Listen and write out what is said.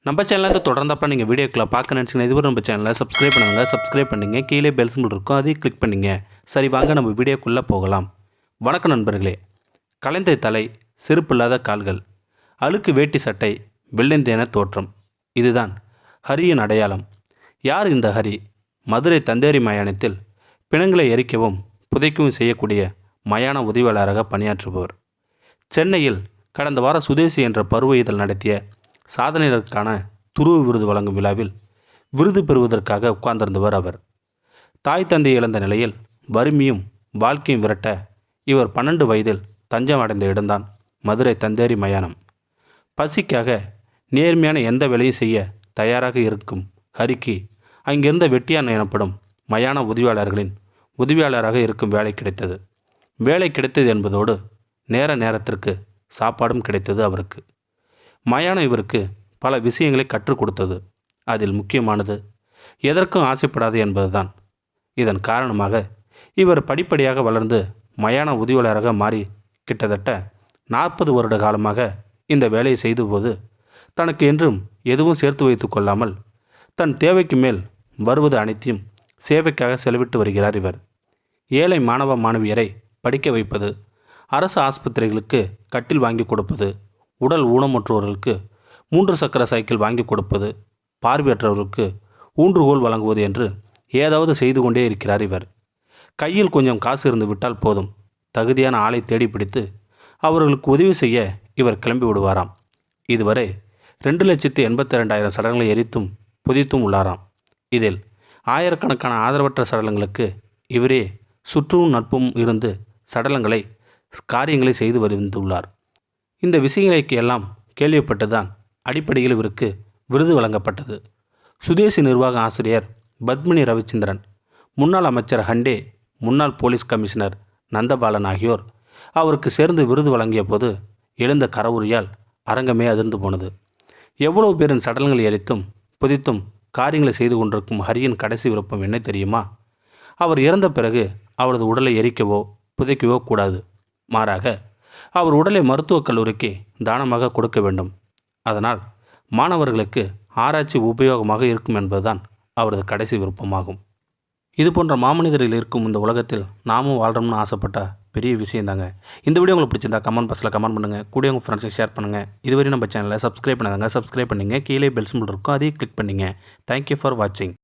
நம்ம சேனலில் தொடர்ந்தப்போ நீங்கள் வீடியோக்களை பார்க்க நினச்சிங்கன்னா இதுவரை நம்ம சேனலை சப்ஸ்கிரைப் பண்ணுங்க கீழே பெல் சிம்பிள் இருக்கும் அதையும் கிளிக் பண்ணிங்க. சரி வாங்க நம்ம வீடியோக்குள்ளே போகலாம். வணக்கம் நண்பர்களே. கலைந்த தலை, செருப்பில்லாத கால்கள், அழுக்கு வேட்டி சட்டை, வெள்ளந்தேன தோற்றம், இதுதான் ஹரியின் அடையாளம். யார் இந்த ஹரி? மதுரை தந்தேரி மயானத்தில் பிணங்களை எரிக்கவும் புதைக்கவும் செய்யக்கூடிய மயான உதவியாளராக பணியாற்றுபவர். சென்னையில் கடந்த வாரம் சுதேசி என்ற பருவ இதழ் நடத்திய சாதனைகளுக்கான துருவ விருது வழங்கும் விழாவில் விருது பெறுவதற்காக உட்கார்ந்திருந்தவர் அவர். தாய் தந்தை இழந்த நிலையில் வறுமையும் வாழ்க்கையும் விரட்ட இவர் 12 வயதில் தஞ்சம் அடைந்த இடம்தான் மதுரை தந்தேரி மயானம். பசிக்காக நேர்மையான எந்த வேலையும் செய்ய தயாராக இருக்கும் ஹரிக்கு அங்கிருந்த வெட்டியான் எனப்படும் மயான உதவியாளர்களின் உதவியாளராக இருக்கும் வேலை கிடைத்தது. வேலை கிடைத்தது என்பதோடு நேரத்திற்கு சாப்பாடும் கிடைத்தது அவருக்கு. மயானம் இவருக்கு பல விஷயங்களை கற்றுக் கொடுத்தது. அதில் முக்கியமானது எதற்கும் ஆசைப்படாது என்பதுதான். இதன் காரணமாக இவர் படிப்படியாக வளர்ந்து மயான உதவியாளராக மாறி கிட்டத்தட்ட 40 வருட காலமாக இந்த வேலையை செய்தபோது தனக்கு என்றும் எதுவும் சேர்த்து வைத்து கொள்ளாமல் தன் தேவைக்கு மேல் வருவது அனைத்தையும் சேவைக்காக செலவிட்டு வருகிறார் இவர். ஏழை மாணவ மாணவியரை படிக்க வைப்பது, அரசு ஆஸ்பத்திரிகளுக்கு கட்டில் வாங்கி கொடுப்பது, உடல் ஊனமுற்றோர்களுக்கு 3 சக்கர சைக்கிள் வாங்கி கொடுப்பது, பார்வையற்றவர்களுக்கு ஊன்றுகோல் வழங்குவது என்று ஏதாவது செய்து கொண்டே இருக்கிறார் இவர். கையில் கொஞ்சம் காசு இருந்து விட்டால் போதும், தகுதியான ஆளை தேடி பிடித்து அவர்களுக்கு உதவி செய்ய இவர் கிளம்பி விடுவாராம். இதுவரை 2,82,000 சடலங்களை எரித்தும் புதைத்தும் உள்ளாராம். இதில் ஆயிரக்கணக்கான ஆதரவற்ற சடலங்களுக்கு இவரே சுற்றும் நட்பும் இருந்து சடலங்களை காரியங்களை செய்து வந்துள்ளார். இந்த விஷயங்களுக்கு எல்லாம் கேள்விப்பட்டுதான் அடிப்படையில் இவருக்கு விருது வழங்கப்பட்டது. சுதேசி நிர்வாக ஆசிரியர் பத்மினி ரவிச்சந்திரன், முன்னாள் அமைச்சர் ஹண்டே, முன்னாள் போலீஸ் கமிஷனர் நந்தபாலன் ஆகியோர் அவருக்கு சேர்ந்து விருது வழங்கிய போது எழுந்த கரவுரியால் அரங்கமே அதிர்ந்து போனது. எவ்வளவு பேரின் சடலங்களை எரித்தும் புதைத்தும் காரியங்களை செய்து கொண்டிருக்கும் ஹரியின் கடைசி விருப்பம் என்ன தெரியுமா? அவர் இறந்த பிறகு அவரது உடலை எரிக்கவோ புதைக்கவோ கூடாது. மாறாக அவர் உடலை மருத்துவக் கல்லூரிக்கு தானமாக கொடுக்க வேண்டும். அதனால் மாணவர்களுக்கு ஆராய்ச்சி உபயோகமாக இருக்கும் என்பதுதான் அவரது கடைசி விருப்பமாகும். இது போன்ற மாமனிதரில் இருக்கும் இந்த உலகத்தில் நாமும் வாழ்கிறோம்னு ஆசைப்பட்ட பெரிய விஷயந்தாங்க. இந்த வீடியோ உங்களுக்கு பிடிச்சிருந்தா கமெண்ட் பாக்ஸில் கமெண்ட் பண்ணுங்கள். கூட உங்கள் ஃப்ரெண்ட்ஸுக்கு ஷேர் பண்ணுங்கள். இதுவரை நம்ம சேனலை சப்ஸ்கிரைப் பண்ணாதாங்க சப்ஸ்கிரைப் பண்ணிங்க. கீழே பெல் சிம்பிள் இருக்கும், அதையும் கிளிக் பண்ணிங்க. தேங்க்யூ ஃபார் வாட்சிங்.